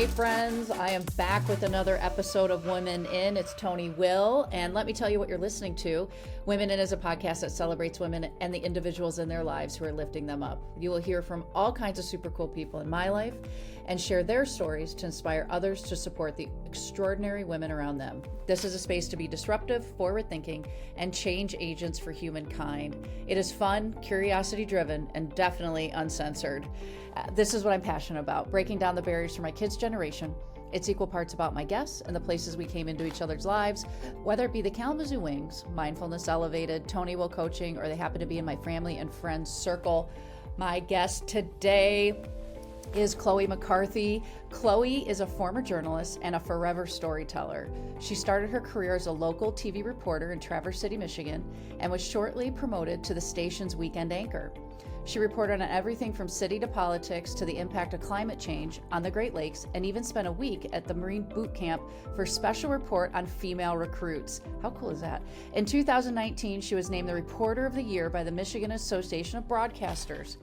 Hey friends, I am back with another episode of Women In. It's Tony Will, and let me tell you what you're listening to. Women In is a podcast that celebrates women and the individuals in their lives who are lifting them up. You will hear from all kinds of super cool people in my life and share their stories to inspire others to support the extraordinary women around them. This is a space to be disruptive, forward-thinking, and change agents for humankind. It is fun, curiosity-driven, and definitely uncensored. This is what I'm passionate about, breaking down the barriers for my kids' generation. It's equal parts about my guests and the places we came into each other's lives, whether it be the Kalamazoo Wings, Mindfulness Elevated, Tony Will Coaching, or they happen to be in my family and friends circle. My guest today is Chloe McCarthy. Chloe is a former journalist and a forever storyteller. She started her career as a local TV reporter in Traverse City, Michigan, and was shortly promoted to the station's weekend anchor. She reported on everything from city to politics to the impact of climate change on the Great Lakes, and even spent a week at the Marine Boot Camp for a special report on female recruits. How cool is that? In 2019, she was named the Reporter of the Year by the Michigan Association of Broadcasters.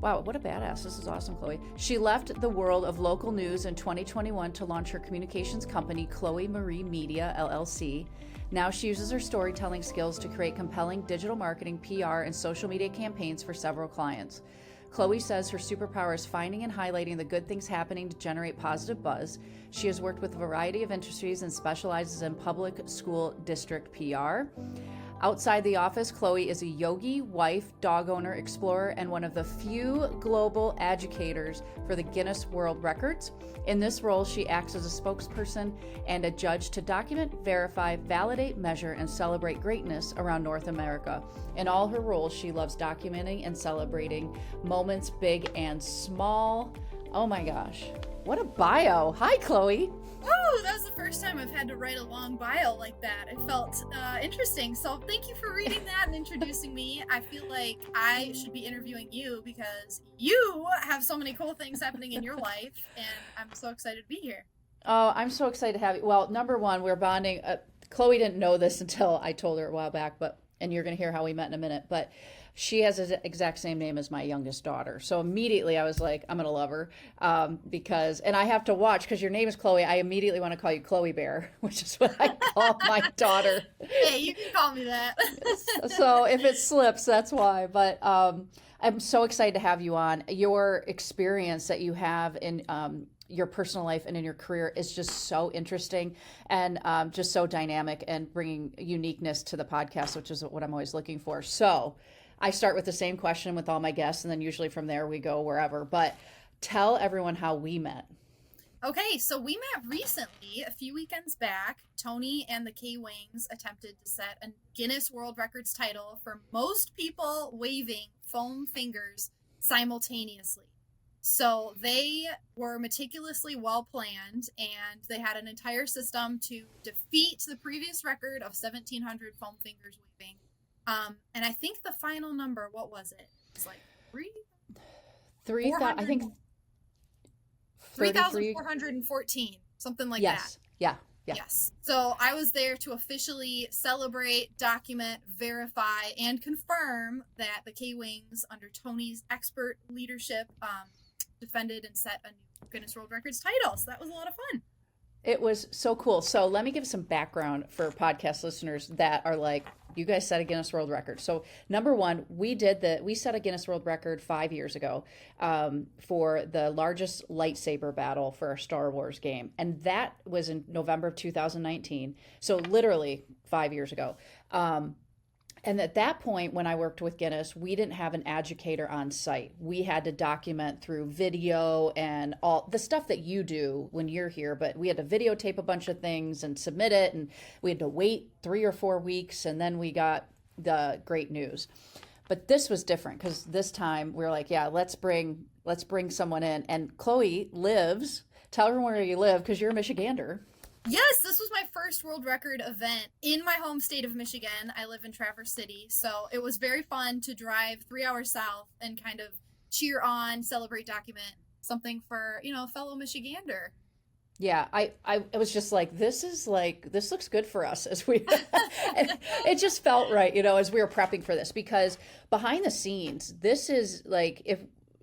Wow, what a badass. This is awesome, Chloe. She left the world of local news in 2021 to launch her communications company, Chloe Marie Media, LLC. Now she uses her storytelling skills to create compelling digital marketing, PR, and social media campaigns for several clients. Chloe says her superpower is finding and highlighting the good things happening to generate positive buzz. She has worked with a variety of industries and specializes in public school district PR. Outside the office, Chloe is a yogi, wife, dog owner, explorer, and one of the few global educators for the Guinness World Records. In this role, she acts as a spokesperson and a judge to document, verify, validate, measure, and celebrate greatness around North America. In all her roles, she loves documenting and celebrating moments big and small. Oh my gosh, what a bio. Hi, Chloe. Oh, that was the first time I've had to write a long bio like that. It felt interesting. So thank you for reading that and introducing me. I feel like I should be interviewing you because you have so many cool things happening in your life, and I'm so excited to be here. Oh, I'm so excited to have you. Well, number one, we're bonding. Chloe didn't know this until I told her a while back, and you're going to hear how we met in a minute, but she has the exact same name as my youngest daughter. So immediately I was like, I'm going to love her because, and I have to watch because your name is Chloe. I immediately want to call you Chloe Bear, which is what I call my daughter. Hey, you can call me that. So if it slips, that's why. But I'm so excited to have you on. Your experience that you have in your personal life and in your career is just so interesting and just so dynamic and bringing uniqueness to the podcast, which is what I'm always looking for. So I start with the same question with all my guests, and then usually from there we go wherever. But tell everyone how we met. Okay, so we met recently, a few weekends back. Tony and the K-Wings attempted to set a Guinness World Records title for most people waving foam fingers simultaneously. So they were meticulously well planned, and they had an entire system to defeat the previous record of 1,700 foam fingers waving. And I think the final number, what was it? It's like 3,414, something like that. Yeah. Yes. So I was there to officially celebrate, document, verify, and confirm that the K-Wings, under Tony's expert leadership, defended and set a new Guinness World Records title. So that was a lot of fun. It was so cool. So let me give some background for podcast listeners that are like, you guys set a Guinness World Record. So number one, we set a Guinness World Record 5 years ago for the largest lightsaber battle for a Star Wars game. And that was in November of 2019. So literally 5 years ago. And at that point, when I worked with Guinness, we didn't have an educator on site. We had to document through video and all the stuff that you do when you're here, but we had to videotape a bunch of things and submit it, and we had to wait 3 or 4 weeks, and then we got the great news. But this was different because this time we were like, yeah, let's bring someone in. And Chloe tell everyone where you live because you're a Michigander. Yes, this was my first world record event in my home state of Michigan. I live in Traverse City, so it was very fun to drive 3 hours south and kind of cheer on, celebrate, document something for, a fellow Michigander. Yeah, I was just like, this looks good for us as we, it just felt right, as we were prepping for this, because behind the scenes, this is like,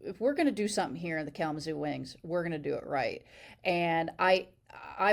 if we're going to do something here in the Kalamazoo Wings, we're going to do it right. And I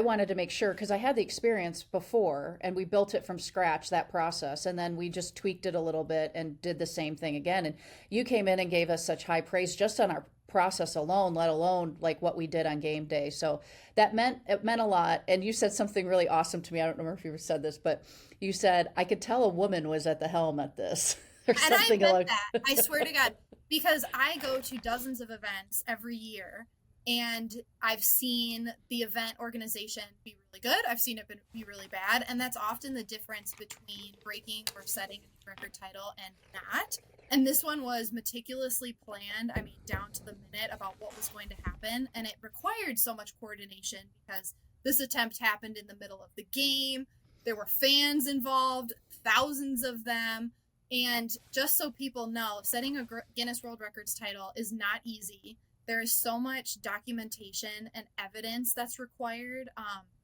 wanted to make sure because I had the experience before and we built it from scratch, that process, and then we just tweaked it a little bit and did the same thing again. And you came in and gave us such high praise just on our process alone, let alone like what we did on game day. So it meant a lot. And you said something really awesome to me. I don't remember if you ever said this, but you said I could tell a woman was at the helm at this or And something I like meant that. I swear to God, because I go to dozens of events every year, and I've seen the event organization be really good. I've seen it be really bad, and that's often the difference between breaking or setting a record title and not. And this one was meticulously planned, I mean, down to the minute about what was going to happen, and it required so much coordination because this attempt happened in the middle of the game. There were fans involved, thousands of them. And just so people know, setting a Guinness World Records title is not easy. There is so much documentation and evidence that's required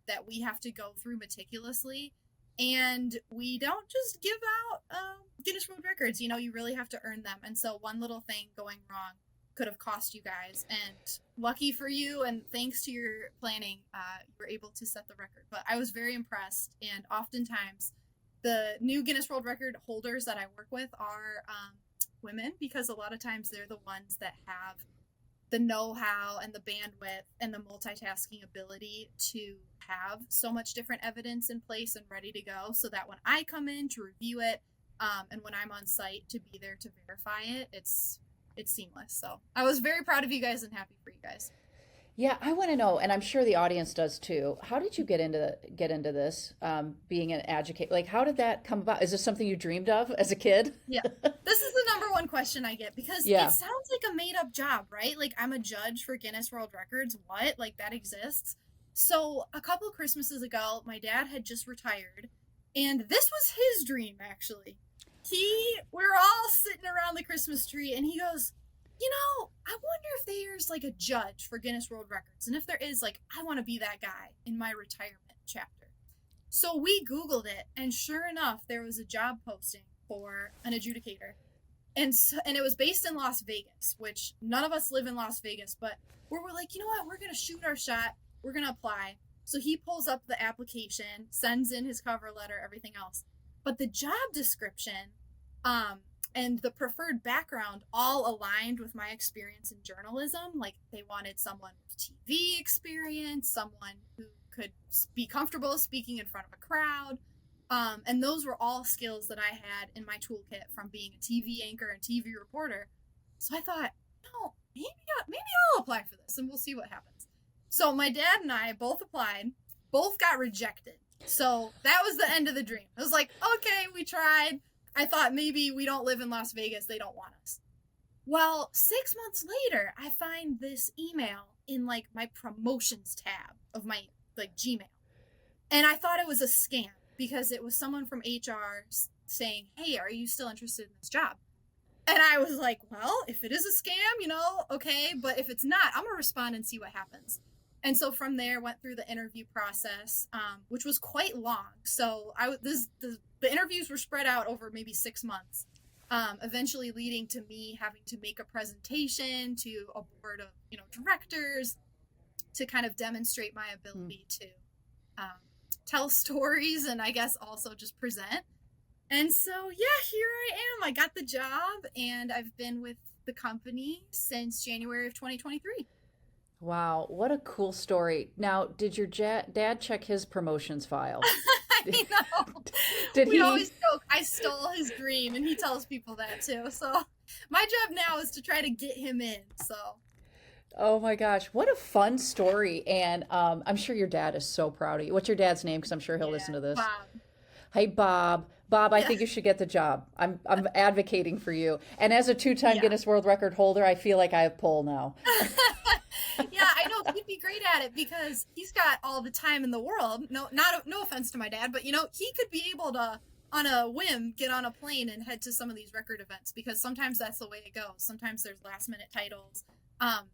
that we have to go through meticulously. And we don't just give out Guinness World Records. You know, you really have to earn them. And so one little thing going wrong could have cost you guys. And lucky for you, and thanks to your planning, you were able to set the record. But I was very impressed. And oftentimes, the new Guinness World Record holders that I work with are women, because a lot of times they're the ones that have the know-how and the bandwidth and the multitasking ability to have so much different evidence in place and ready to go, so that when I come in to review it and when I'm on site to be there to verify it, it's seamless. So I was very proud of you guys and happy for you guys. Yeah, I want to know, and I'm sure the audience does too. How did you get into this? Being an educator, like how did that come about? Is this something you dreamed of as a kid? Yeah, this is the number one question I get, because Yeah. it sounds like a made up job, right? Like I'm a judge for Guinness World Records. What? Like that exists? So a couple of Christmases ago, my dad had just retired, and this was his dream actually. We were all sitting around the Christmas tree, and he goes, you know, I wonder if there's like a judge for Guinness World Records. And if there is, like, I want to be that guy in my retirement chapter. So we Googled it, and sure enough, there was a job posting for an adjudicator. And it was based in Las Vegas, which none of us live in Las Vegas, but we're like, you know what? We're going to shoot our shot. We're going to apply. So he pulls up the application, sends in his cover letter, everything else. But the job description, and the preferred background all aligned with my experience in journalism. Like they wanted someone with TV experience, someone who could be comfortable speaking in front of a crowd. And those were all skills that I had in my toolkit from being a TV anchor and TV reporter. So I thought, no, maybe I'll apply for this and we'll see what happens. So my dad and I both applied, both got rejected. So that was the end of the dream. I was like, okay, we tried. I thought maybe we don't live in Las Vegas, they don't want us. Well, 6 months later, I find this email in like my promotions tab of my like Gmail. And I thought it was a scam because it was someone from HR saying, hey, are you still interested in this job? And I was like, well, if it is a scam, you know, okay. But if it's not, I'm going to respond and see what happens. And so from there, went through the interview process, which was quite long. So the interviews were spread out over maybe 6 months, eventually leading to me having to make a presentation to a board of directors to kind of demonstrate my ability to tell stories and I guess also just present. And so, yeah, here I am. I got the job and I've been with the company since January of 2023. Wow, what a cool story. Now, did your dad check his promotions file? I know. We always joke, I stole his dream, and he tells people that too. So my job now is to try to get him in. So. Oh my gosh, what a fun story. And I'm sure your dad is so proud of you. What's your dad's name? Because I'm sure he'll listen to this. Bob. Hey, Bob. Bob, I think you should get the job. I'm advocating for you. And as a 2-time Guinness World Record holder, I feel like I have pull now. Yeah, I know he'd be great at it because he's got all the time in the world. No offense to my dad, but he could be able to, on a whim, get on a plane and head to some of these record events because sometimes that's the way it goes. Sometimes there's last minute titles.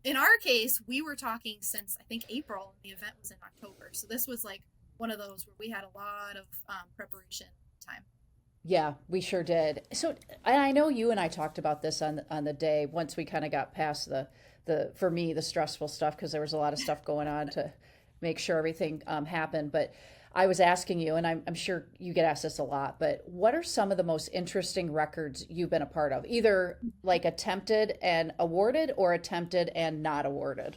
In our case, we were talking since I think April, and the event was in October. So this was like one of those where we had a lot of preparation time. Yeah, we sure did. So, and I know you and I talked about this on the day once we kind of got past the for me the stressful stuff because there was a lot of stuff going on to make sure everything happened. But I was asking you, and I'm sure you get asked this a lot, but what are some of the most interesting records you've been a part of, either like attempted and awarded or attempted and not awarded?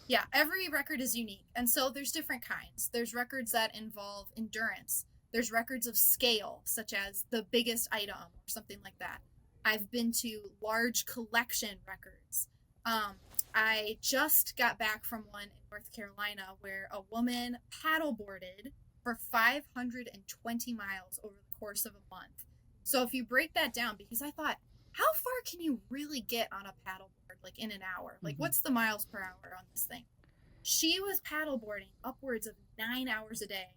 Yeah, every record is unique. And so there's different kinds. There's records that involve endurance. There's records of scale, such as the biggest item or something like that. I've been to large collection records. Um, I just got back from one in North Carolina where a woman paddleboarded for 520 miles over the course of a month. So if you break that down, because I thought, how far can you really get on a paddleboard, like in an hour? Like, Hmm. what's the miles per hour on this thing? She was paddleboarding upwards of 9 hours a day,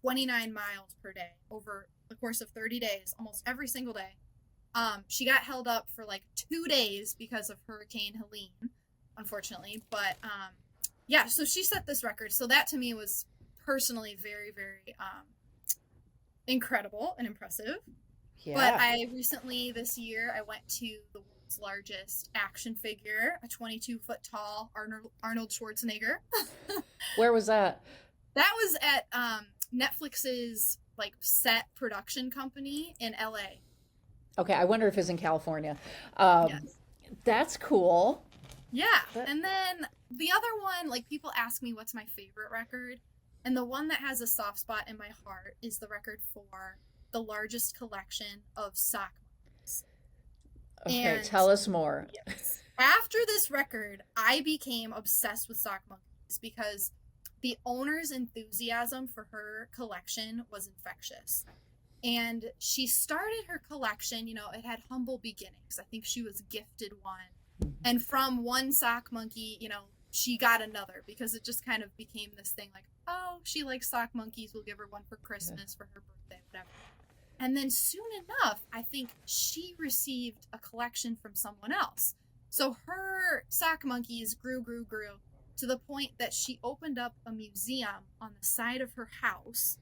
29 miles per day over the course of 30 days, almost every single day. She got held up for like 2 days because of Hurricane Helene, unfortunately. But yeah, so she set this record. So that to me was personally very, very incredible and impressive. But Yeah. I recently, this year, I went to the world's largest action figure, a 22-foot tall Arnold Schwarzenegger. Where was that? That was at Netflix's like set production company in LA. Okay, I wonder if it's in California. Um, Yes. that's cool. Yeah. That, And then the other one, like people ask me what's my favorite record, and the one that has a soft spot in my heart is the record for the largest collection of sock monkeys. okay, And tell us more. yes. After this record, I became obsessed with sock monkeys because the owner's enthusiasm for her collection was infectious. And she started her collection, it had humble beginnings. I think she was gifted one. And from one sock monkey, she got another because it just kind of became this thing like, oh, she likes sock monkeys. We'll give her one for Yeah. Christmas, for her birthday, whatever. And then soon enough, I think she received a collection from someone else. So her sock monkeys grew to the point that she opened up a museum on the side of her house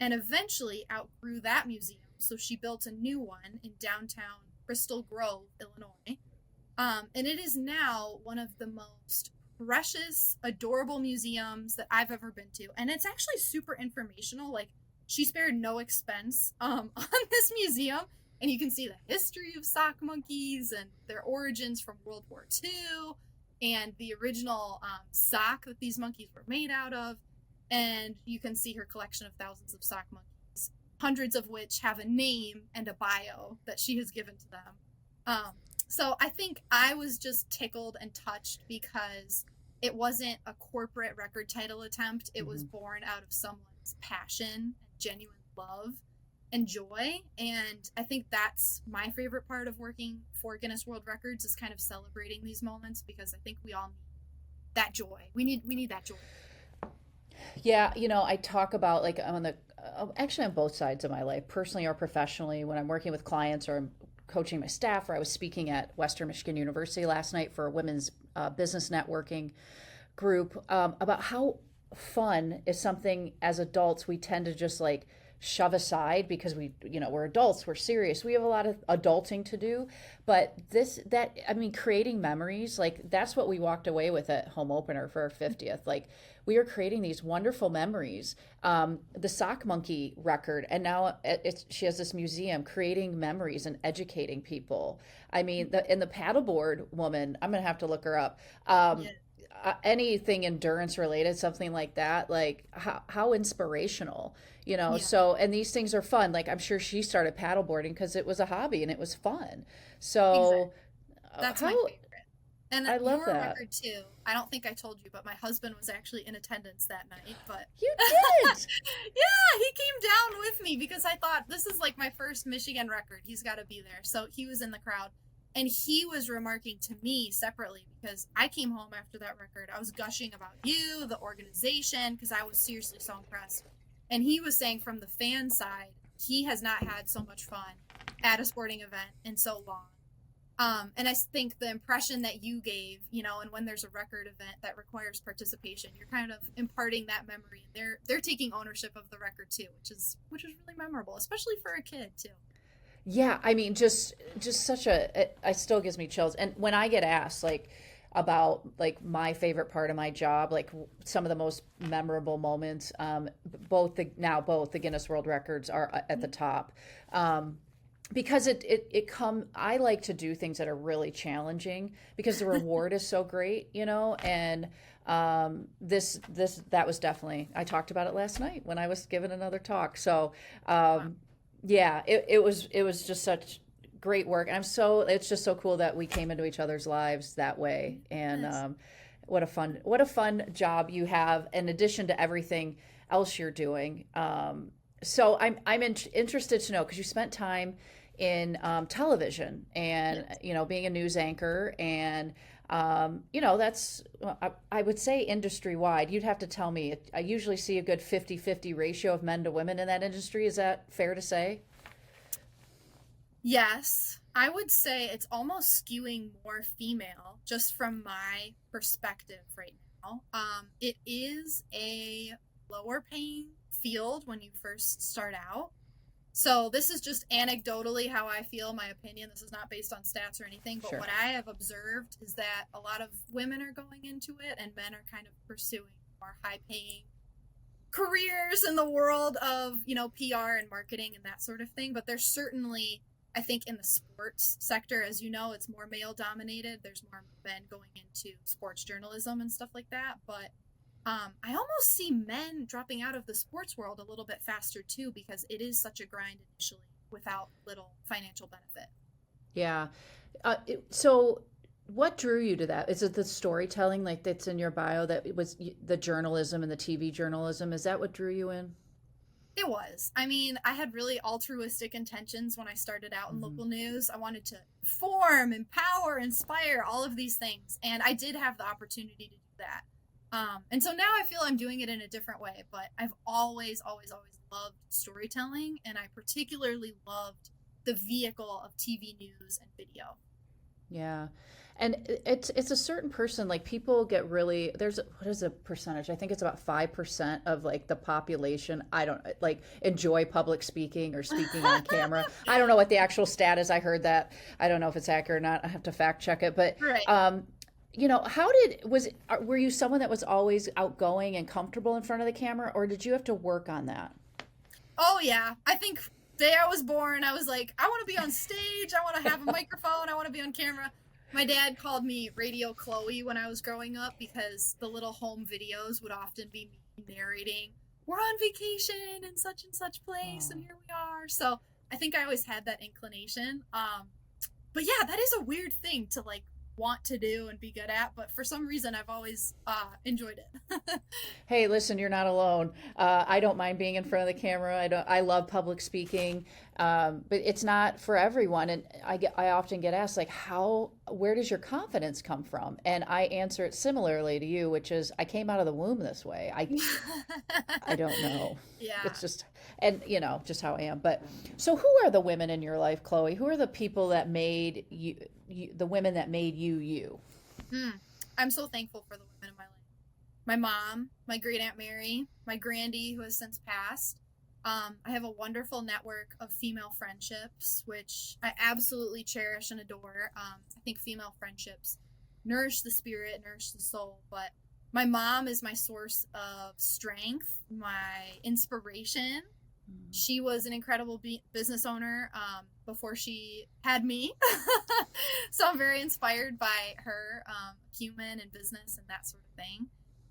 and eventually outgrew that museum. So she built a new one in downtown Crystal Grove, Illinois. And it is now one of the most precious, adorable museums that I've ever been to. And it's actually super informational. Like, she spared no expense on this museum. And you can see the history of sock monkeys and their origins from World War II and the original sock that these monkeys were made out of. And you can see her collection of thousands of sock monkeys, hundreds of which have a name and a bio that she has given to them. Um, so I think I was just tickled and touched because it wasn't a corporate record title attempt. It was Mhm. born out of someone's passion and genuine love and joy. And I think that's my favorite part of working for Guinness World Records is kind of celebrating these moments because I think we all need that joy. We need that joy. Yeah, I talk about like on the actually on both sides of my life, personally or professionally, when I'm working with clients or I'm coaching my staff, or I was speaking at Western Michigan University last night for a women's business networking group about how fun is something as adults we tend to just like shove aside because we're adults, we're serious, we have a lot of adulting to do. But I mean, creating memories, like that's what we walked away with at home opener for our 50th. Like we are creating these wonderful memories. The sock monkey record, and now she has this museum creating memories and educating people. I mean, the paddleboard woman, I'm gonna have to look her up. Yeah. Anything endurance related, something like that, like how inspirational, Yeah. so, and these things are fun. Like I'm sure she started paddleboarding because it was a hobby and it was fun. Exactly. So That's my how favorite. And I love your that. record too. I don't think I told you, but my husband was actually in attendance that night. But You did. yeah, he came down with me because I thought this is like my first Michigan record. He's got to be there. So he was in the crowd. And he was remarking to me separately because I came home after that record. I was gushing about you, the organization, because I was seriously so impressed. And he was saying from the fan side, he has not had so much fun at a sporting event in so long. And I think the impression that you gave, and when there's a record event that requires participation, you're kind of imparting that memory. They're taking ownership of the record too, which is really memorable, especially for a kid too. Yeah, I mean, just such it still gives me chills. And when I get asked like about like my favorite part of my job, like some of the most memorable moments, both the Guinness World Records are at the top. Because I like to do things that are really challenging because the reward is so great, and that was definitely, I talked about it last night when I was giving another talk. So yeah, it was just such great work. And it's just so cool that we came into each other's lives that way. And Yes. what a fun job you have in addition to everything else you're doing. So I'm interested to know, because you spent time in television and Yes. being a news anchor, and that's, I would say, industry wide. You'd have to tell me. I usually see a good 50-50 ratio of men to women in that industry. Is that fair to say? Yes, I would say it's almost skewing more female, just from my perspective right now. It is a lower paying field when you first start out. So this is just anecdotally how I feel, my opinion. This is not based on stats or anything, but Sure. what I have observed is that a lot of women are going into it and men are kind of pursuing more high paying careers in the world of, PR and marketing and that sort of thing. But there's certainly, I think, in the sports sector, as you know, it's more male dominated. There's more men going into sports journalism and stuff like that. But I almost see men dropping out of the sports world a little bit faster too, because it is such a grind initially without little financial benefit. Yeah. So what drew you to that? Is it the storytelling, like that's in your bio, that it was the journalism and the TV journalism? Is that what drew you in? It was. I mean, I had really altruistic intentions when I started out in Hmm. local news. I wanted to inform, empower, inspire, all of these things. And I did have the opportunity to do that. And so now I feel I'm doing it in a different way, but I've always, always, always loved storytelling. And I particularly loved the vehicle of TV news and video. Yeah. And it's a certain person, like people get really, what is the percentage? I think it's about 5% of like the population. I don't like enjoy public speaking or speaking on camera. I don't know what the actual stat is. I heard that. I don't know if it's accurate or not. I have to fact check it. But Right. were you someone that was always outgoing and comfortable in front of the camera, or did you have to work on that? Oh, yeah. I think the day I was born, I was like, I want to be on stage. I want to have a microphone. I want to be on camera. My dad called me Radio Chloe when I was growing up because the little home videos would often be me narrating, we're on vacation in such and such place, and Oh. here we are. So I think I always had that inclination. But yeah, that is a weird thing to like want to do and be good at. But for some reason, I've always enjoyed it. Hey, listen, you're not alone. I don't mind being in front of the camera. I love public speaking, but it's not for everyone. And I often get asked like, where does your confidence come from? And I answer it similarly to you, which is I came out of the womb this way. I don't know. Yeah. It's just, and just how I am. But so who are the women in your life, Chloe? Who are the people that made the women that made you, you? Hmm. I'm so thankful for the women in my life. My mom, my great Aunt Mary, my Grandy, who has since passed. I have a wonderful network of female friendships, which I absolutely cherish and adore. I think female friendships nourish the spirit, nourish the soul. But my mom is my source of strength, my inspiration. She was an incredible business owner before she had me. So I'm very inspired by her, human and business and that sort of thing.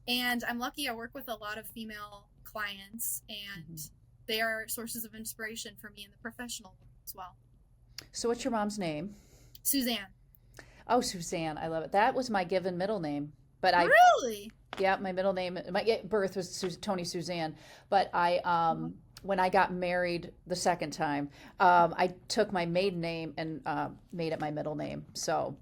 And I'm lucky I work with a lot of female clients, and Mhm. they are sources of inspiration for me in the professional world as well. So what's your mom's name? Suzanne. Oh, Suzanne. I love it. That was my given middle name. But I Really? Yeah, my middle name, my birth was Tony Suzanne, but when I got married the second time, I took my maiden name and made it my middle name. So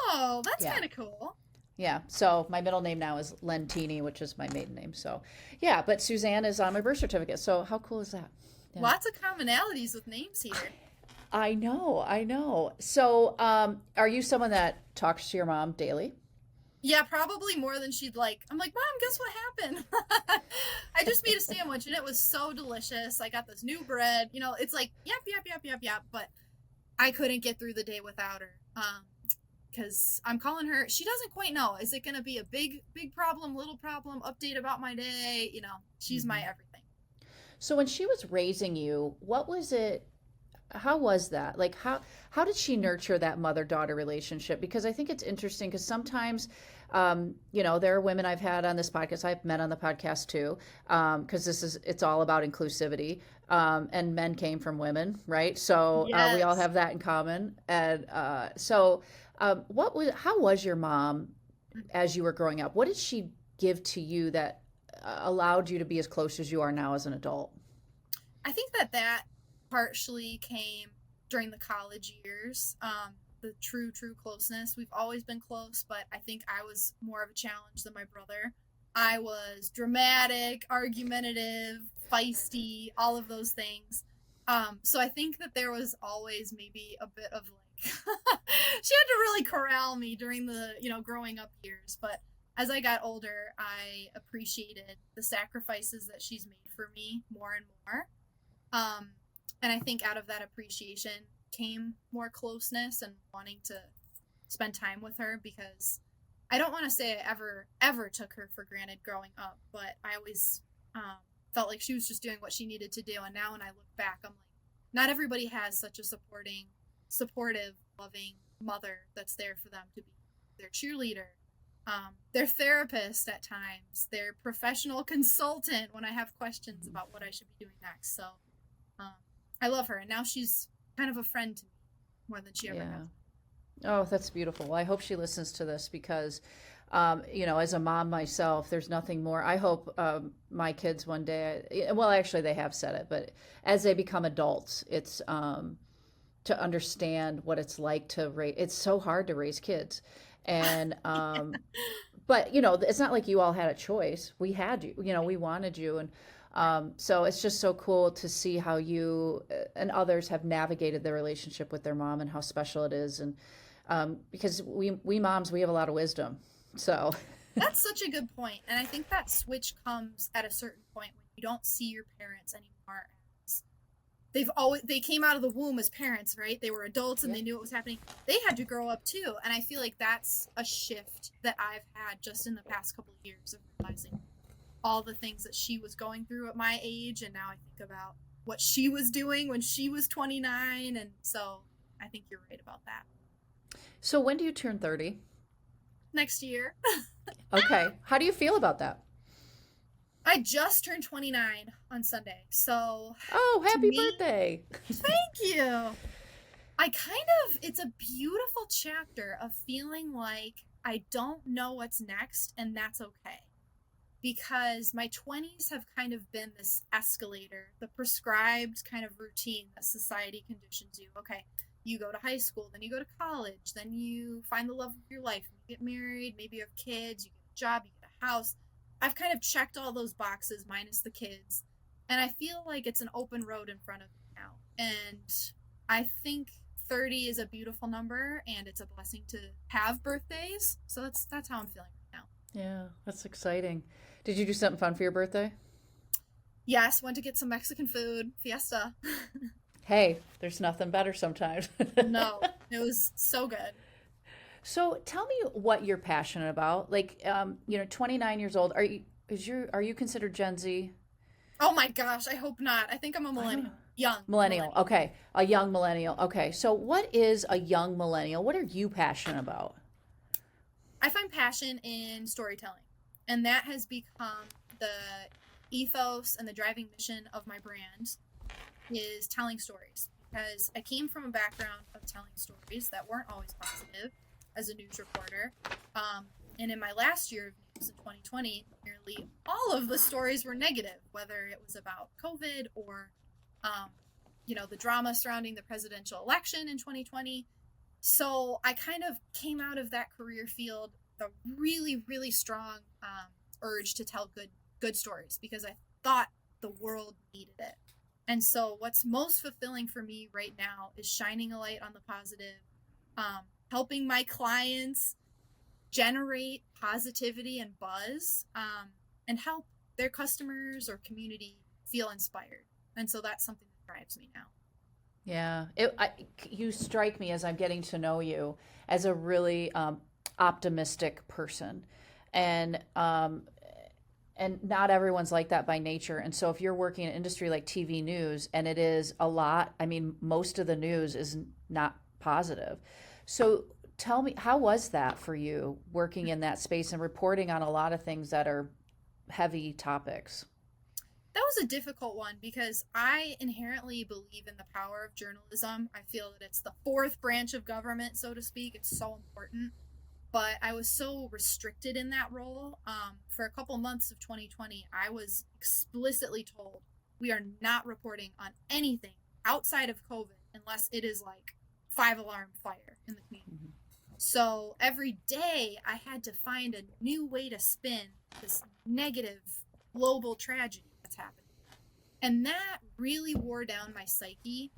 Oh, that's yeah, kind of cool. yeah. So my middle name now is Lentini, which is my maiden name. So yeah, but Suzanne is on my birth certificate. So how cool is that? Yeah. Lots of commonalities with names here. I know, I know. So, are you someone that talks to your mom daily? Yeah, probably more than she'd like. I'm like, Mom, guess what happened? I just made a sandwich and it was so delicious. I got this new bread. It's like, yep, yep, yep, yep, yep. But I couldn't get through the day without her. Because I'm calling her. She doesn't quite know. Is it going to be a big, big problem, little problem, update about my day? She's my Hmm. everything. So when she was raising you, what was it? How was that? Like how did she nurture that mother-daughter relationship? Because I think it's interesting because sometimes there are women I've had on this podcast, I've met on the podcast too, because it's all about inclusivity, and men came from women, right? So we all Yes. have that in common. And how was your mom as you were growing up? What did she give to you that allowed you to be as close as you are now as an adult? I think that partially came during the college years. The true closeness. We've always been close, but I think I was more of a challenge than my brother. I was dramatic, argumentative, feisty, all of those things. So I think that there was always maybe a bit of like she had to really corral me during the growing up years. But as I got older, I appreciated the sacrifices that she's made for me more and more. Um, and I think out of that appreciation came more closeness and wanting to spend time with her because I don't want to say I ever took her for granted growing up, but I always felt like she was just doing what she needed to do. And now when I look back, I'm like, not everybody has such a supportive, loving mother that's there for them to be their cheerleader, their therapist at times, their professional consultant when I have questions about what I should be doing next. So um, I love her, and now she's kind of a friend to me more than she ever Yeah. has. Oh, that's beautiful. Well, I hope she listens to this because, as a mom myself, there's nothing more. I hope my kids one day, well, actually, they have said it, but as they become adults, it's to understand what it's like to raise. It's so hard to raise kids. And, but, it's not like you all had a choice. We had you, we wanted you. And so it's just so cool to see how you and others have navigated their relationship with their mom and how special it is. And because we moms, we have a lot of wisdom. So, That's such a good point, and I think that switch comes at a certain point when you don't see your parents anymore as they came out of the womb as parents, right? They were adults and yeah. they knew what was happening. They had to grow up too, and I feel like that's a shift that I've had just in the past couple of years of realizing all the things that she was going through at my age, and now I think about what she was doing when she was 29, and so I think you're right about that. So when do you turn 30? Next year. Okay. How do you feel about that? I just turned 29 on Sunday. So Oh, to happy me, birthday. thank you. It's a beautiful chapter of feeling like I don't know what's next, and that's okay. Because my 20s have kind of been this escalator, the prescribed kind of routine that society conditions you. Okay, you go to high school, then you go to college, then you find the love of your life, you get married, maybe you have kids, you get a job, you get a house. I've kind of checked all those boxes minus the kids, and I feel like it's an open road in front of me now. And I think 30 is a beautiful number, and it's a blessing to have birthdays. So that's how I'm feeling right now. Yeah, that's exciting. Did you do something fun for your birthday? Yes, went to get some Mexican food, fiesta. Hey, there's nothing better sometimes. No, it was so good. So tell me what you're passionate about. Like, 29 years old. Are you considered Gen Z? Oh my gosh, I hope not. I think I'm a I don't know. millennial. Young Millennial. millennial. Okay. A young millennial. Okay. So what is a young millennial? What are you passionate about? I find passion in storytelling, and that has become the ethos and the driving mission of my brand is telling stories because I came from a background of telling stories that weren't always positive as a news reporter. And in my last year of news in 2020, nearly all of the stories were negative, whether it was about COVID or, um, the drama surrounding the presidential election in 2020. So I kind of came out of that career field with a really, really strong urge to tell good stories because I thought the world needed it. And so what's most fulfilling for me right now is shining a light on the positive, helping my clients generate positivity and buzz, and help their customers or community feel inspired. And so that's something that drives me now. Yeah, you strike me as I'm getting to know you as a really optimistic person, and not everyone's like that by nature. And so if you're working in an industry like TV news, and it is a lot, I mean, most of the news is not positive. So tell me, how was that for you working in that space and reporting on a lot of things that are heavy topics? That was a difficult one because I inherently believe in the power of journalism. I feel that it's the fourth branch of government, so to speak. It's so important. But I was so restricted in that role. For a couple months of 2020, I was explicitly told we are not reporting on anything outside of COVID unless it is like 5 alarm fire in the community. Mm-hmm. So every day I had to find a new way to spin this negative global tragedy that's happening. And that really wore down my psyche,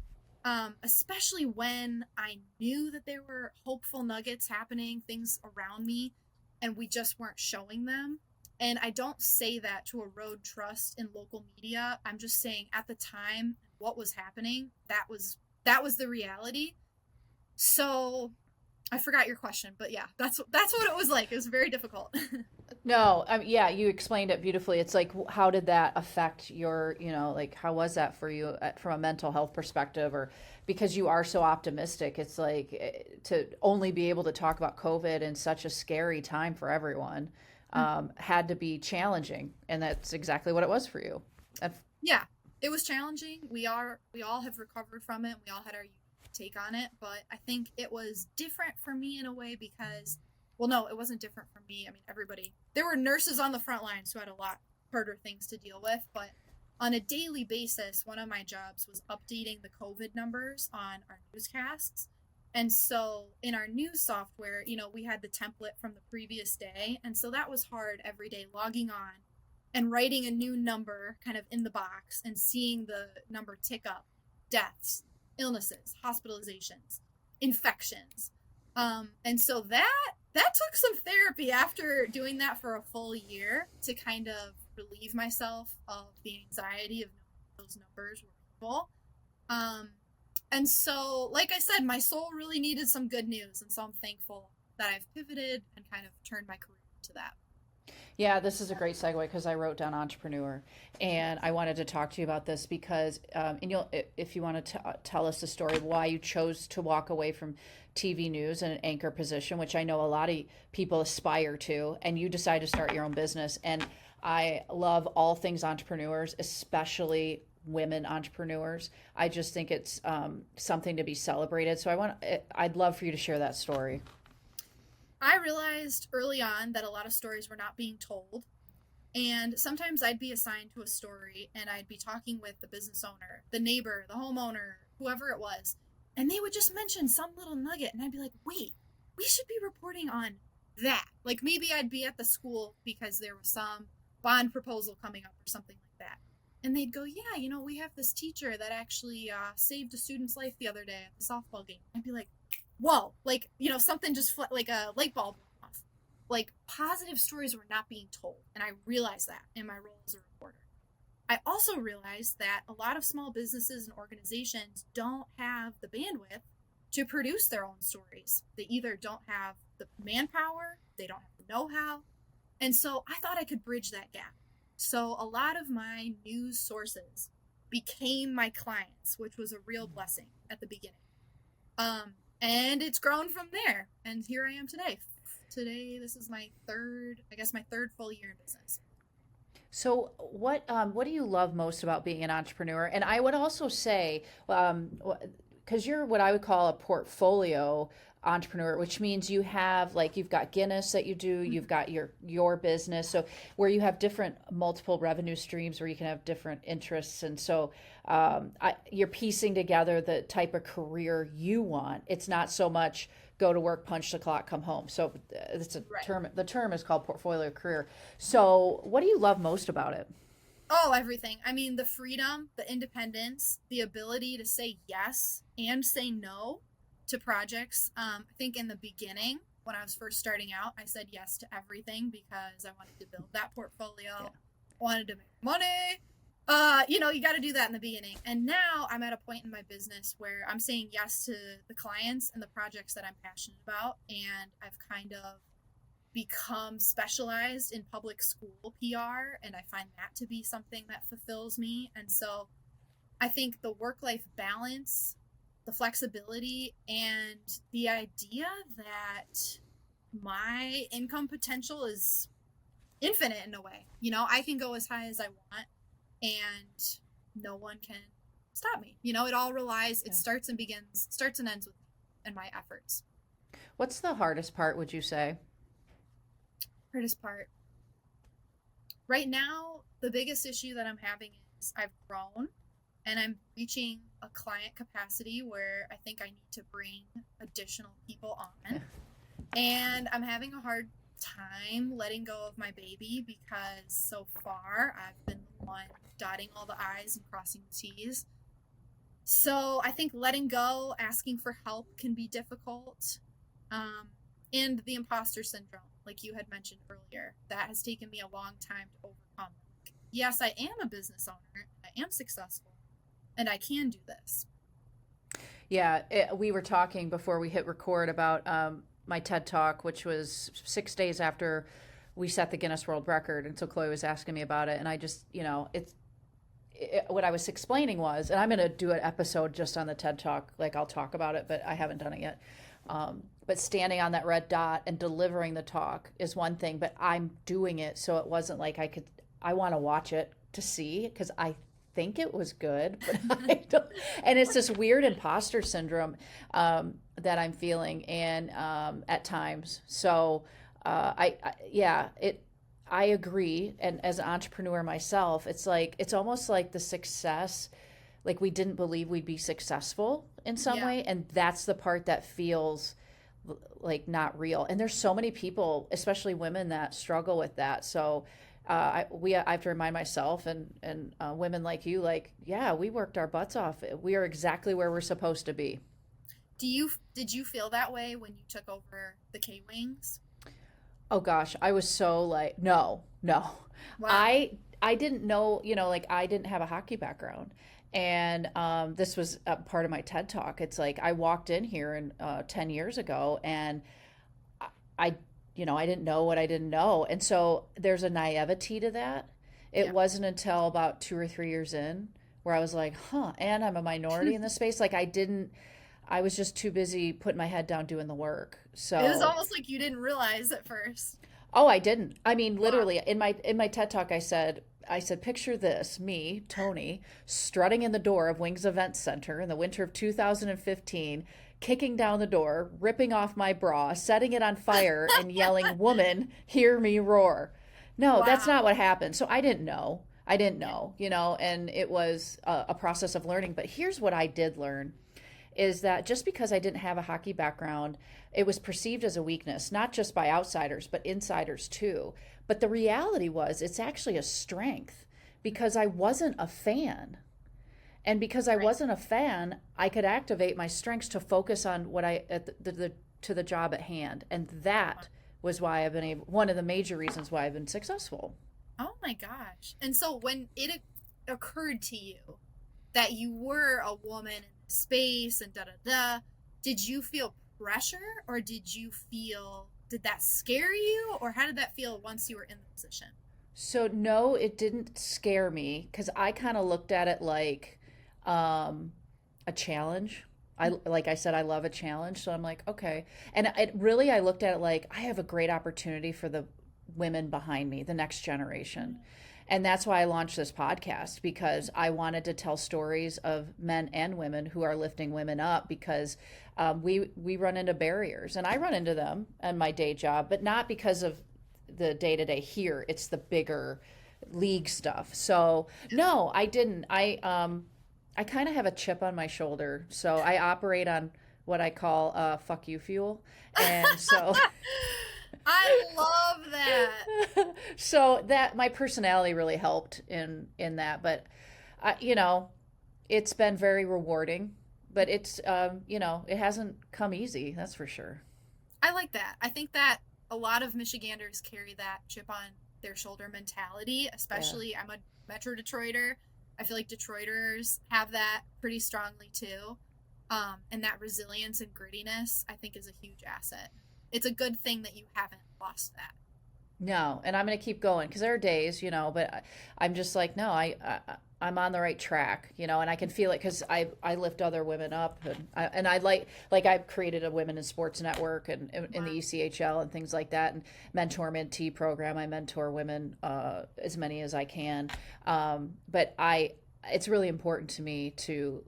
especially when I knew that there were hopeful nuggets happening, things around me, and we just weren't showing them. And I don't say that to erode trust in local media. I'm just saying at the time, what was happening, that was the reality. So I forgot your question, but yeah, that's what it was like. It was very difficult. No, yeah, you explained it beautifully. It's like, how did that affect your, like, how was that for you from a mental health perspective? Or because you are so optimistic, it's like to only be able to talk about COVID in such a scary time for everyone had to be challenging. And that's exactly what it was for you. Yeah, it was challenging. We all have recovered from it. We all had our take on it, but I think it was different for me in a way because, well, no, it wasn't different for me. I mean, there were nurses on the front lines who had a lot harder things to deal with, but on a daily basis, one of my jobs was updating the COVID numbers on our newscasts. And so in our news software, we had the template from the previous day. And so that was hard every day, logging on and writing a new number kind of in the box and seeing the number tick up: deaths, illnesses, hospitalizations, infections. And so that took some therapy after doing that for a full year to kind of relieve myself of the anxiety of knowing those numbers were people. And so, like I said, my soul really needed some good news. And so I'm thankful that I've pivoted and kind of turned my career to that. Yeah, this is a great segue because I wrote down entrepreneur, and I wanted to talk to you about this because, and if you want to tell us the story of why you chose to walk away from TV news and an anchor position, which I know a lot of people aspire to, and you decided to start your own business. And I love all things entrepreneurs, especially women entrepreneurs. I just think it's something to be celebrated. So I'd love for you to share that story. I realized early on that a lot of stories were not being told. And sometimes I'd be assigned to a story and I'd be talking with the business owner, the neighbor, the homeowner, whoever it was. And they would just mention some little nugget. And I'd be like, wait, we should be reporting on that. Like maybe I'd be at the school because there was some bond proposal coming up or something like that. And they'd go, yeah, we have this teacher that actually saved a student's life the other day at the softball game. I'd be like, whoa, like, something just like a light bulb went off. Like positive stories were not being told. And I realized that in my role as a reporter. I also realized that a lot of small businesses and organizations don't have the bandwidth to produce their own stories. They either don't have the manpower, they don't have the know-how. And so I thought I could bridge that gap. So a lot of my news sources became my clients, which was a real blessing at the beginning. And it's grown from there. And here I am today. Today, this is my third full year in business. So what do you love most about being an entrepreneur? And I would also say, because you're what I would call a portfolio entrepreneur, which means you've got Guinness that you do, you've got your business, so where you have different multiple revenue streams where you can have different interests, and so you're piecing together the type of career you want. It's not so much go to work, punch the clock, come home. So it's a term. The term is called portfolio career. So what do you love most about it? Oh, everything. I mean, the freedom, the independence, the ability to say yes and say no to projects. I think in the beginning, when I was first starting out, I said yes to everything because I wanted to build that portfolio, Yeah. wanted to make money. You got to do that in the beginning. And now I'm at a point in my business where I'm saying yes to the clients and the projects that I'm passionate about. And I've kind of become specialized in public school PR, and I find that to be something that fulfills me. And so I think the work life balance, the flexibility, and the idea that my income potential is infinite in a way. I can go as high as I want, and no one can stop me. It all relies, it Yeah. starts and ends with me and my efforts. What's the hardest part, would you say? Hardest part. Right now, the biggest issue that I'm having is I've grown and I'm reaching a client capacity where I think I need to bring additional people on. And I'm having a hard time letting go of my baby because so far I've been the one dotting all the I's and crossing the T's. So I think letting go, asking for help can be difficult. And the imposter syndrome, like you had mentioned earlier, that has taken me a long time to overcome. Yes, I am a business owner, I am successful, and I can do this. Yeah, we were talking before we hit record about my TED Talk, which was 6 days after we set the Guinness World Record. And so Chloe was asking me about it. And I just, what I was explaining was, and I'm going to do an episode just on the TED Talk, like I'll talk about it, but I haven't done it yet. But standing on that red dot and delivering the talk is one thing, but I'm doing it. So it wasn't like I want to watch it to see because I think it was good, but I don't. And it's this weird imposter syndrome that I'm feeling, and at times. So I agree. And as an entrepreneur myself, it's almost like the success, like we didn't believe we'd be successful in some way, and that's the part that feels like not real. And there's so many people, especially women, that struggle with that. So I have to remind myself and women like you, like, yeah, we worked our butts off. We are exactly where we're supposed to be. Did you feel that way when you took over the K Wings? Oh gosh, I was so like, no. Wow. I didn't know, like I didn't have a hockey background. And this was a part of my TED Talk. It's like I walked in here 10 years ago, and I I didn't know what I didn't know. And so there's a naivety to that. It wasn't until about 2 or 3 years in where I was like, and I'm a minority in this space. Like I was just too busy putting my head down doing the work. So It was almost like you didn't realize at first. oh, I didn't. I mean, literally Wow. in my TED Talk, I said, picture this, me, Tony, strutting in the door of Wings Event Center in the winter of 2015, kicking down the door, ripping off my bra, setting it on fire, and yelling, "Woman, hear me roar." No, that's not Wow. what happened. So I didn't know. And it was a process of learning. But here's what I did learn is that just because I didn't have a hockey background, it was perceived as a weakness, not just by outsiders, but insiders too. But the reality was it's actually a strength because I wasn't a fan. And because I Right. wasn't a fan, I could activate my strengths to focus on what to the job at hand. And that was why I've been able, one of the major reasons why I've been successful. Oh my gosh. And so when it occurred to you that you were a woman in space and da da da, did you feel pressure, or did that scare you, or how did that feel once you were in the position? So no, it didn't scare me because I kind of looked at it like a challenge. Like I said, I love a challenge, so I'm like, okay. And I looked at it like I have a great opportunity for the women behind me, the next generation. And that's why I launched this podcast because I wanted to tell stories of men and women who are lifting women up because we run into barriers, and I run into them in my day job, but not because of the day to day here. It's the bigger league stuff. So no, I didn't. I kind of have a chip on my shoulder, so I operate on what I call fuck you fuel, and so I love that. So that my personality really helped in that, but you know, it's been very rewarding, but it's you know, it hasn't come easy, that's for sure. I like that. I think that a lot of Michiganders carry that chip on their shoulder mentality, Yeah. especially I'm a Metro Detroiter. I feel like Detroiters have that pretty strongly too. And that resilience and grittiness, I think, is a huge asset. It's a good thing that you haven't lost that. No, and I'm going to keep going because there are days, you know, but I'm just like, no, I'm on the right track, you know, and I can feel it because I lift other women up, and I like I've created a women in sports network and in the Wow. ECHL and things like that, and mentor mentee program. I mentor women as many as I can, but it's really important to me to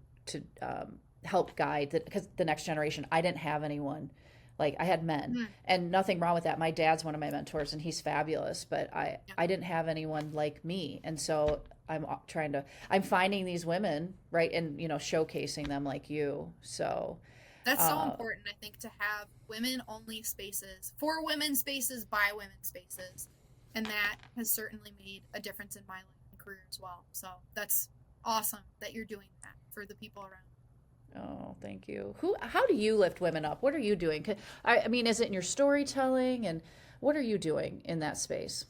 help guide that because the next generation. I didn't have anyone like I had men, Mm, and nothing wrong with that. My dad's one of my mentors, and he's fabulous. But yeah. I didn't have anyone like me, and so I'm finding these women, right, and you know, showcasing them like you. So, That's so uh, important, I think, to have women only spaces for women spaces by women spaces. And that has certainly made a difference in my life and career as well. So that's awesome that you're doing that for the people around. oh, thank you. How do you lift women up? What are you doing? I mean, is it in your storytelling, and what are you doing in that space?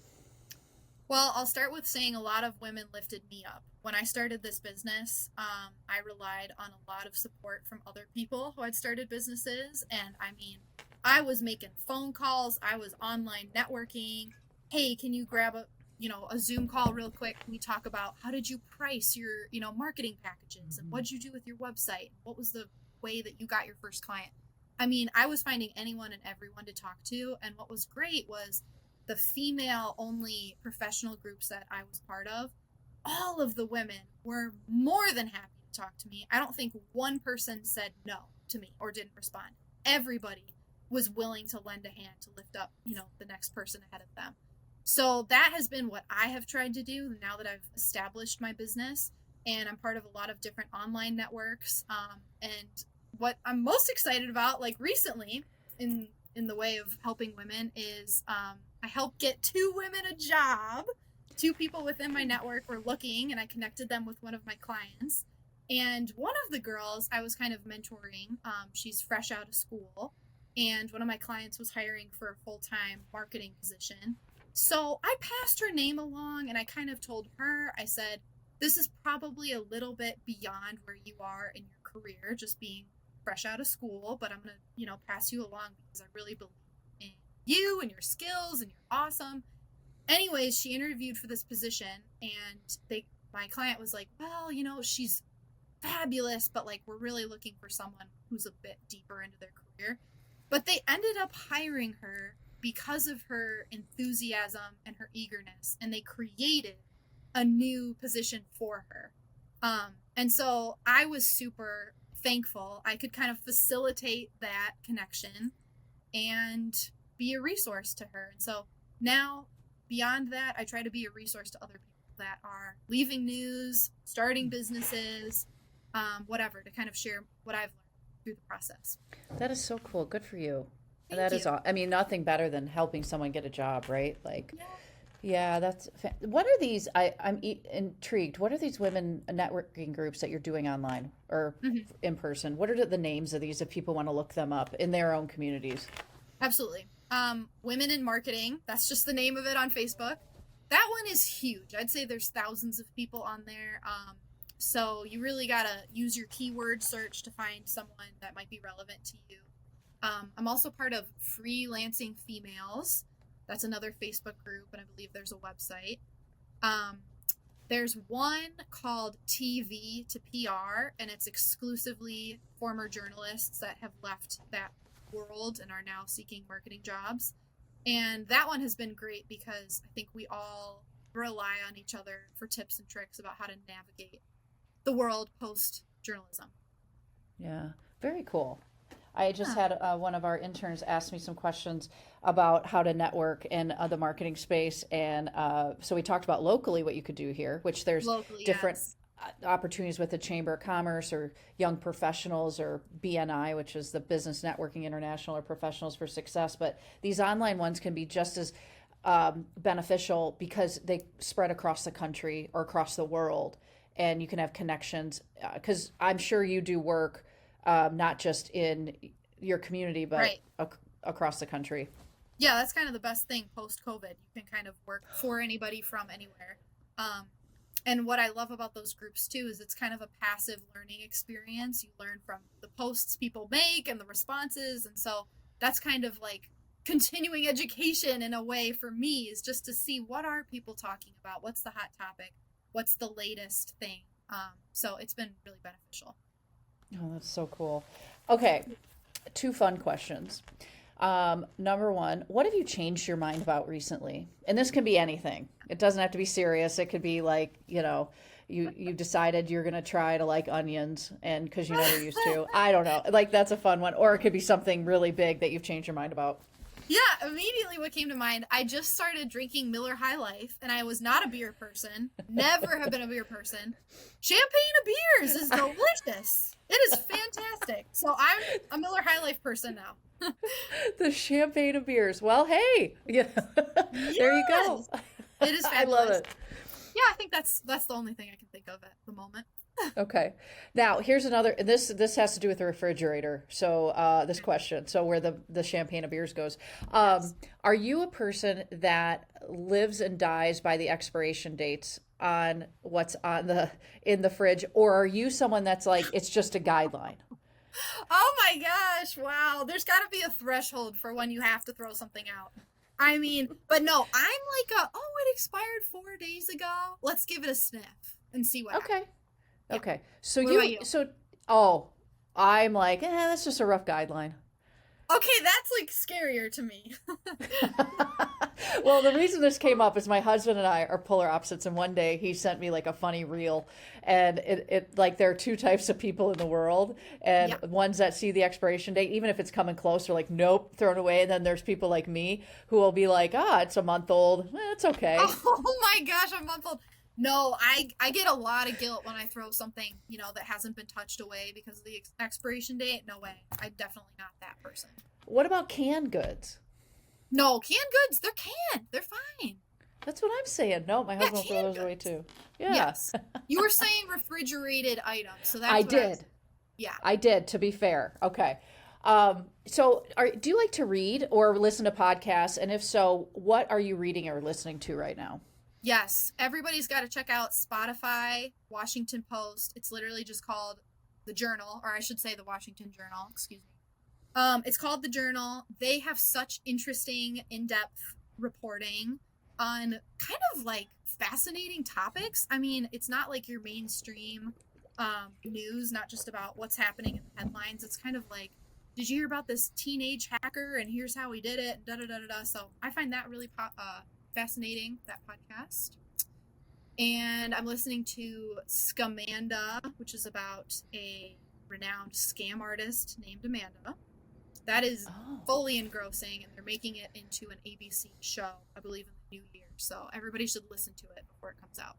Well, I'll start with saying a lot of women lifted me up. When I started this business, I relied on a lot of support from other people who had started businesses. And I mean, I was making phone calls, I was online networking. Hey, can you grab a Zoom call real quick? Can we talk about how did you price your, marketing packages and what did you do with your website? What was the way that you got your first client? I mean, I was finding anyone and everyone to talk to. And what was great was the female only professional groups that I was part of, all of the women were more than happy to talk to me. I don't think one person said no to me or didn't respond. Everybody was willing to lend a hand to lift up, the next person ahead of them. So that has been what I have tried to do now that I've established my business, and I'm part of a lot of different online networks. And what I'm most excited about, like recently, in the way of helping women, is I helped get two women a job. Two people within my network were looking, and I connected them with one of my clients. And one of the girls I was kind of mentoring, she's fresh out of school, and one of my clients was hiring for a full time marketing position. So I passed her name along and I kind of told her, I said, this is probably a little bit beyond where you are in your career, just being fresh out of school, but I'm going to, pass you along because I really believe in you and your skills and you're awesome. Anyways, she interviewed for this position, and my client was like, well, she's fabulous, but like we're really looking for someone who's a bit deeper into their career. But they ended up hiring her because of her enthusiasm and her eagerness, and they created a new position for her. And so I was super thankful I could kind of facilitate that connection and be a resource to her. And so now, beyond that, I try to be a resource to other people that are leaving news, starting businesses, whatever, to kind of share what I've learned through the process. That is so cool. Good for you. Thank That is you. all. I mean, nothing better than helping someone get a job, right? Like, Yeah. yeah, what are these? Intrigued. What are these women networking groups that you're doing online or Mhm. in person? What are the names of these if people want to look them up in their own communities? Absolutely. Women in Marketing, that's just the name of it on Facebook. That one is huge. I'd say there's thousands of people on there. So you really gotta use your keyword search to find someone that might be relevant to you. I'm also part of Freelancing Females. That's another Facebook group, and I believe there's a website. Um, there's one called TV to PR, and it's exclusively former journalists that have left that world and are now seeking marketing jobs. And that one has been great because I think we all rely on each other for tips and tricks about how to navigate the world post journalism. Yeah, very cool. I just Yeah, had one of our interns ask me some questions about how to network in the marketing space, and so we talked about locally what you could do here, which there's locally, different yes. opportunities with the Chamber of Commerce or Young Professionals or BNI, which is the Business Networking International or Professionals for Success. But these online ones can be just as beneficial because they spread across the country or across the world, and you can have connections. Because I'm sure you do work not just in your community, but Right. Across the country. Yeah, that's kind of the best thing post-COVID. You can kind of work for anybody from anywhere. And what I love about those groups too is it's kind of a passive learning experience. You learn from the posts people make and the responses. And so that's kind of like continuing education in a way for me, is just to see what are people talking about? What's the hot topic? What's the latest thing? So it's been really beneficial. Oh, that's so cool. Okay, two fun questions. Number one, what have you changed your mind about recently? And this can be anything. It doesn't have to be serious. It could be like, you decided you're going to try to like onions and because you never used to. I don't know. Like that's a fun one. Or it could be something really big that you've changed your mind about. Yeah, immediately what came to mind, I just started drinking Miller High Life, and I was not a beer person. Never have been a beer person. Champagne of beers is delicious. It is fantastic. So I'm a Miller High Life person now. The champagne of beers. Well, hey, yeah. There you go. It is fabulous. I love it. Yeah, I think that's the only thing I can think of at the moment. Okay. Now, here's another, this has to do with the refrigerator. So, this question, so where the champagne of beers goes. Yes. Are you a person that lives and dies by the expiration dates on what's in the fridge, or are you someone that's like, it's just a guideline? Oh my gosh, wow. There's got to be a threshold for when you have to throw something out. I mean, but no, I'm like it expired 4 days ago. Let's give it a sniff and see what happens. Okay. Yeah. Okay. So What about you? I'm like, that's just a rough guideline. Okay, that's like scarier to me. Well, the reason this came up is my husband and I are polar opposites, and one day he sent me like a funny reel, and it like there are two types of people in the world, and Yeah. ones that see the expiration date, even if it's coming close, are like, nope, thrown away, and then there's people like me who will be like, it's a month old, it's okay. Oh my gosh, a month old. No, I get a lot of guilt when I throw something, that hasn't been touched away because of the expiration date. No way. I'm definitely not that person. What about canned goods? No, canned goods, they're canned. They're fine. That's what I'm saying. No, my husband will throw canned those away goods. too. Yeah. Yes. You were saying refrigerated items, so that's I what did. yeah. I did, to be fair. Okay. So do you like to read or listen to podcasts? And if so, what are you reading or listening to right now? Yes, everybody's got to check out Spotify, Washington Post. It's literally just called The Journal, or I should say the Washington Journal, excuse me. It's called The Journal. They have such interesting, in-depth reporting on kind of like fascinating topics. I mean, it's not like your mainstream news, not just about what's happening in the headlines. It's kind of like, did you hear about this teenage hacker and here's how he did it, da da da da da. So I find that really fascinating, that podcast. And I'm listening to Scamanda, which is about a renowned scam artist named Amanda. That is fully engrossing, and they're making it into an ABC show, I believe, in the new year. So everybody should listen to it before it comes out.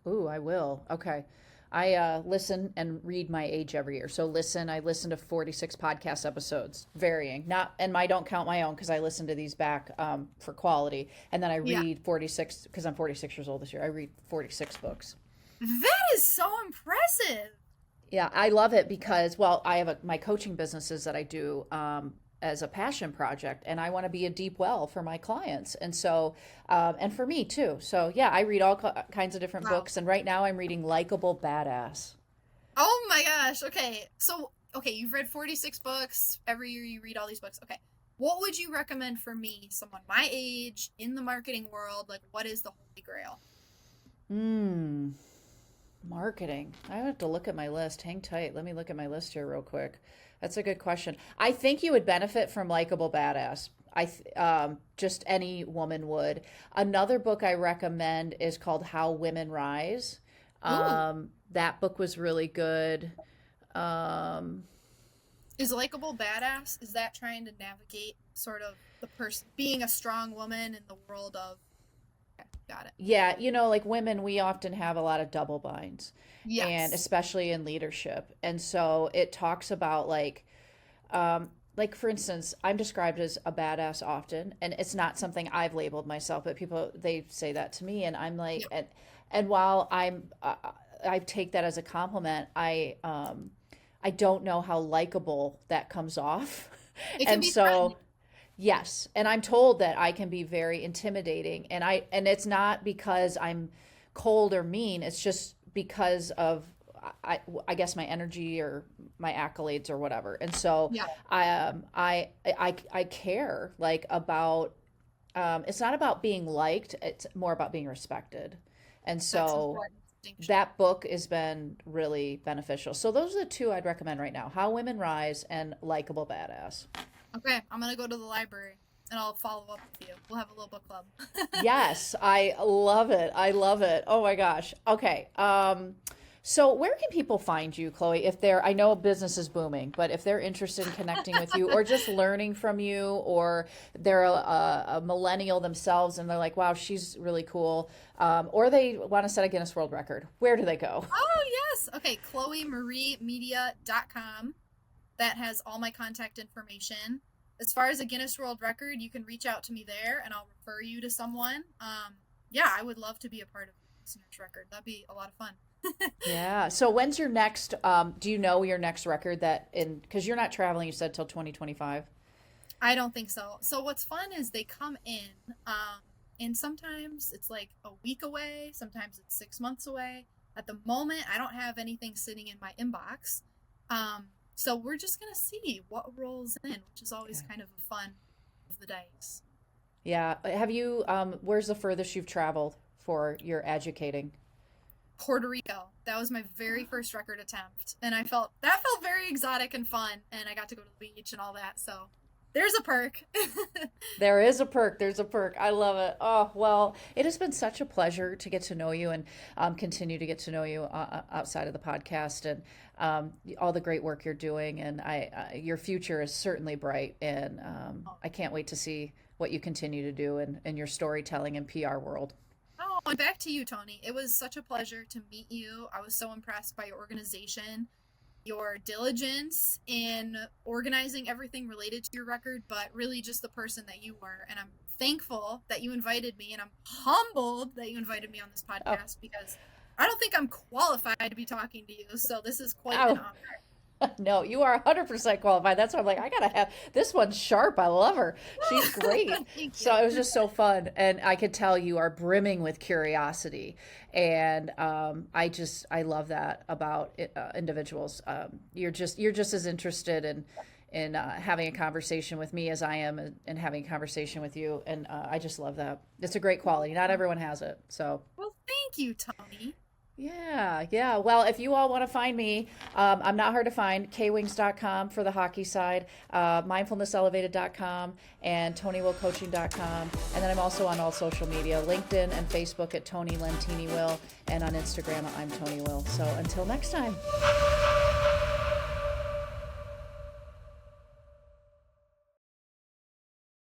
Ooh, I will. Okay. I listen and read my age every year. So I listen to 46 podcast episodes, varying. And I don't count my own because I listen to these back for quality. And then I read 46, because I'm 46 years old this year. I read 46 books. That is so impressive. Yeah, I love it because, I have my coaching businesses that I do as a passion project, and I want to be a deep well for my clients. And so, and for me too. So yeah, I read all kinds of different books. And right now I'm reading Likeable Badass. Oh my gosh. Okay. So, you've read 46 books. Every year you read all these books. Okay. What would you recommend for me, someone my age, in the marketing world? Like, what is the holy grail? Marketing. I have to look at my list. Hang tight. Let me look at my list here real quick. That's a good question. I think you would benefit from Likeable Badass. Just any woman would. Another book I recommend is called How Women Rise. That book was really good. Is Likeable Badass, is that trying to navigate sort of the person being a strong woman in the world of Got it. Yeah, like women, we often have a lot of double binds, and Yes. especially in leadership. And so it talks about like for instance, I'm described as a badass often, and it's not something I've labeled myself, but people they say that to me, and I'm like, Yep. and while I take that as a compliment, I don't know how likable that comes off, It can and be so. threatening. Yes, and I'm told that I can be very intimidating, and it's not because I'm cold or mean. It's just because of I guess my energy or my accolades or whatever. And so Yeah. I care like about it's not about being liked, it's more about being respected. And That's so important distinction. that book has been really beneficial. So those are the two I'd recommend right now: How Women Rise and Likeable Badass. Okay, I'm gonna go to the library and I'll follow up with you. We'll have a little book club. Yes, I love it. I love it. Oh my gosh. Okay. So where can people find you, Chloe, if they're, I know business is booming, but if they're interested in connecting with you or just learning from you, or they're a millennial themselves and they're like, wow, she's really cool, or they want to set a Guinness World Record, where do they go? Oh, yes. Okay, ChloeMarieMedia.com. That has all my contact information. As far as a Guinness World Record, you can reach out to me there and I'll refer you to someone. Yeah, I would love to be a part of this Guinness record. That'd be a lot of fun. Yeah. So when's your next, do you know your next record because you're not traveling, you said till 2025. I don't think so. So what's fun is they come in, and sometimes it's like a week away, sometimes it's 6 months away. At the moment, I don't have anything sitting in my inbox. So we're just gonna see what rolls in, which is always Okay. kind of a fun of the dice. Yeah. Have you, where's the furthest you've traveled for your educating? Puerto Rico. That was my very first record attempt, and that felt very exotic and fun, and I got to go to the beach and all that. So there's a perk. There is a perk. There's a perk. I love it. Oh, well, it has been such a pleasure to get to know you and continue to get to know you outside of the podcast, and all the great work you're doing. And your future is certainly bright. And I can't wait to see what you continue to do in your storytelling and PR world. Oh, and back to you, Tony. It was such a pleasure to meet you. I was so impressed by your organization, your diligence in organizing everything related to your record, but really just the person that you were. And I'm thankful that you invited me, and I'm humbled that you invited me on this Oh, podcast because I don't think I'm qualified to be talking to you. So this is quite an oh. honor. No, you are 100% qualified. That's why I'm like, I gotta have this one's sharp. I love her. She's great. Thank you. So it was just so fun, and I could tell you are brimming with curiosity, and I love that about individuals. You're just as interested in having a conversation with me as I am in having a conversation with you, and I just love that. It's a great quality. Not everyone has it, so. Well, thank you, Tony. Yeah, yeah. Well, if you all want to find me, I'm not hard to find. kwings.com for the hockey side, mindfulnesselevated.com, and tonywillcoaching.com. And then I'm also on all social media, LinkedIn and Facebook at Tony Lentini Will, and on Instagram I'm Tony Will. So until next time.